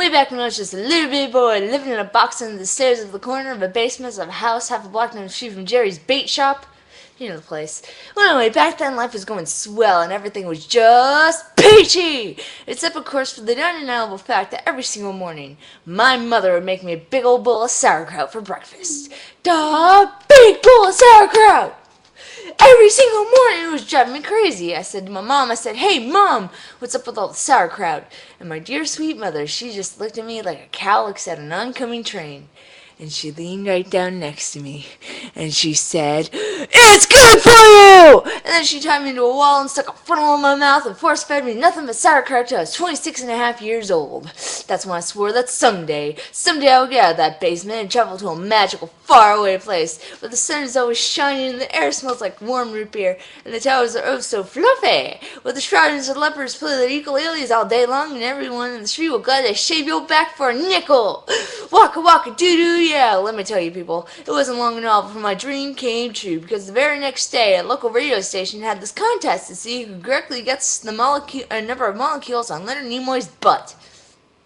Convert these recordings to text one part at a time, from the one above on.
Way back when I was just a little bitty boy living in a box under the stairs of the corner of a basement of a house half a block down the street from Jerry's bait shop. You know the place. Well, anyway, back then life was going swell and everything was just peachy! Except, of course, for the undeniable fact that every single morning, my mother would make me a big old bowl of sauerkraut for breakfast. The big bowl of sauerkraut! Every single morning it was driving me crazy. I said to my mom, "Hey, Mom, what's up with all the sauerkraut?" And my dear sweet mother, she just looked at me like a cow looks at an oncoming train. And she leaned right down next to me. And she said, "It's good for you!" And then she tied me into a wall and stuck a funnel in my mouth and force-fed me nothing but sauerkraut till I was 26 and a half years old. That's when I swore that someday I would get out of that basement and travel to a magical, faraway place where the sun is always shining and the air smells like warm root beer and the towers are oh so fluffy, where the shrouded lepers play their ukuleles all day long and everyone in the street will gladly shave your back for a nickel. Waka waka doo doo. Yeah, let me tell you people, it wasn't long at all before my dream came true, because the very next day a local radio station had this contest to see who correctly gets the number of molecules on Leonard Nimoy's butt.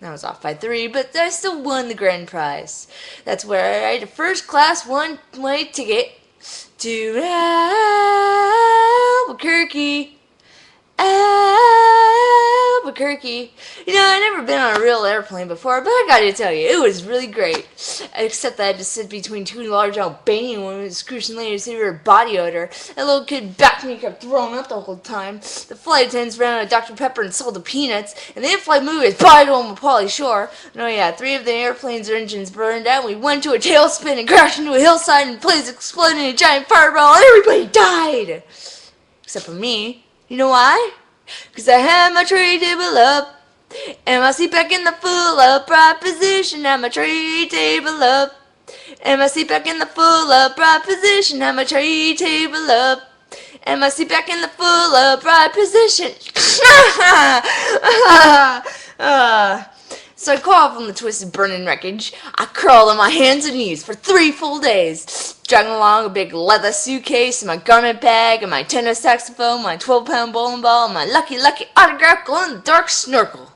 I was off by 3, but I still won the grand prize. That's where I had a first-class one-way ticket to Albuquerque. Albuquerque. You know, I'd never been on a real airplane before, but I gotta tell you, it was really great. Except that I had to sit between two large Albanian women with excruciatingly severe body odor. That little kid back to me kept throwing up the whole time. The flight attendants ran out of Dr. Pepper and salted peanuts, and the in-flight movie was Bye to Him with Pauly Shore. And oh yeah, 3 of the airplane's engines burned out, and we went to a tailspin and crashed into a hillside, and planes exploded in a giant fireball, and everybody died! Except for me. You know why? 'Cause I had my tray table up, and my seat back in the full upright position, had my tray table up, and my seat back in the full upright position, had my tray table up, and my seat back in the full upright position. So I crawled from the twisted burning wreckage. I crawled on my hands and knees for 3 full days, dragging along a big leather suitcase and my garment bag and my tenor saxophone, my 12-pound bowling ball, and my lucky autographed glow-in-the-dark snorkel.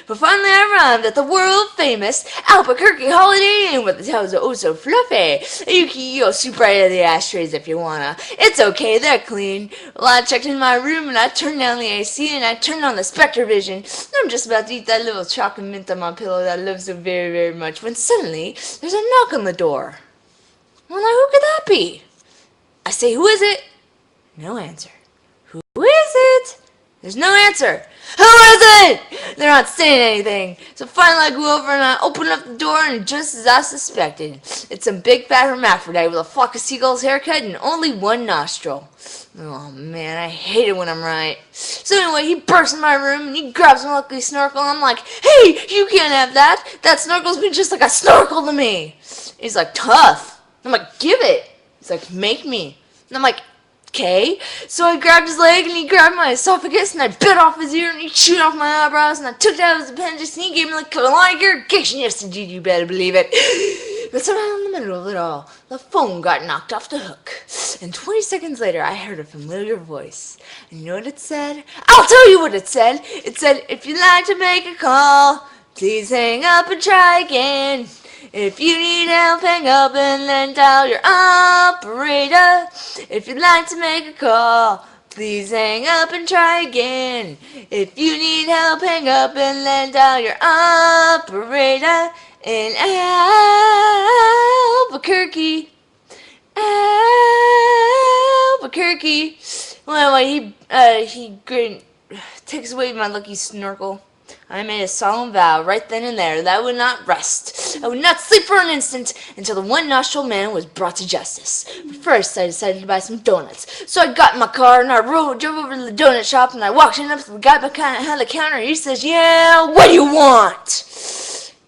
But finally I arrived at the world-famous Alburquerque Holiday Inn, where the towels are oh so fluffy. You can eat your soup right out of the ashtrays if you wanna. It's okay, they're clean. Well, I checked in my room and I turned down the AC and I turned on the Spectrovision. I'm just about to eat that little chocolate mint on my pillow that I love so very, very much, when suddenly there's a knock on the door. Well, now who could that be? I say, "Who is it?" No answer. "Who is it?" There's no answer. "Who is it?" They're not saying anything. So finally I go over and I open up the door, and just as I suspected, it's some big fat hermaphrodite with a flock of seagulls haircut and only one nostril. Oh man, I hate it when I'm right. So anyway, he bursts in my room and he grabs my lucky snorkel, and I'm like, "Hey, you can't have that. That snorkel's been just like a snorkel to me." He's like, "Tough." I'm like, "Give it." He's like, "Make me." And I'm like, "Okay." So I grabbed his leg and he grabbed my esophagus and I bit off his ear and he chewed off my eyebrows and I took it out of his appendix and he gave me like colonic irrigation. Yes, indeed, you better believe it. But somehow in the middle of it all, the phone got knocked off the hook. And 20 seconds later, I heard a familiar voice. And you know what it said? I'll tell you what it said. It said, "If you'd like to make a call, please hang up and try again. If you need help, hang up and then dial your operator. If you'd like to make a call, please hang up and try again. If you need help, hang up and then dial your operator in Albuquerque. Albuquerque." Well, he takes away my lucky snorkel. I made a solemn vow right then and there that I would not rest. I would not sleep for an instant until the one-nostril man was brought to justice. But first, I decided to buy some donuts. So I got in my car and I drove over to the donut shop and I walked in up to the guy behind the counter. He says, "Yeah, what do you want?"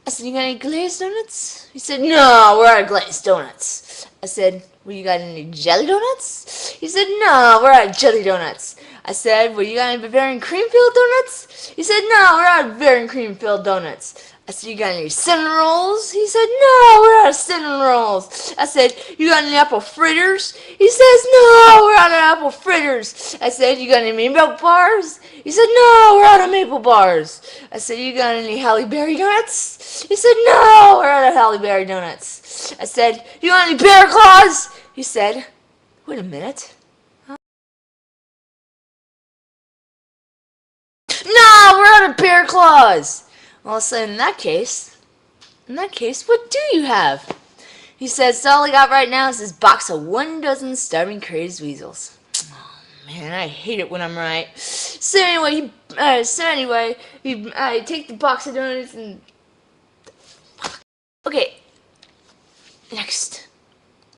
I said, "You got any glazed donuts?" He said, "No, we're out of glazed donuts." I said, "Well, you got any jelly donuts?" He said, "No, we're out of jelly donuts." I said, well, you got any Bavarian cream-filled donuts? He said, no, we're out of Bavarian cream-filled donuts. I said, you got any cinnamon rolls? He said, no, we're out of cinnamon rolls. I said, you got any apple fritters? He says, no, we're out of apple fritters. I said, you got any maple bars? He said, no, we're out of maple bars. I said, you got any Halle Berry donuts? He said, no, we're out of Halle Berry donuts. I said, you got any bear claws? He said, wait a minute. No, we're out of bear claws. Well, so in that case, what do you have? He says, all I got right now is this box of 12 starving crazed weasels. Oh, man, I hate it when I'm right. So anyway, I take the box of donuts and... Okay, next.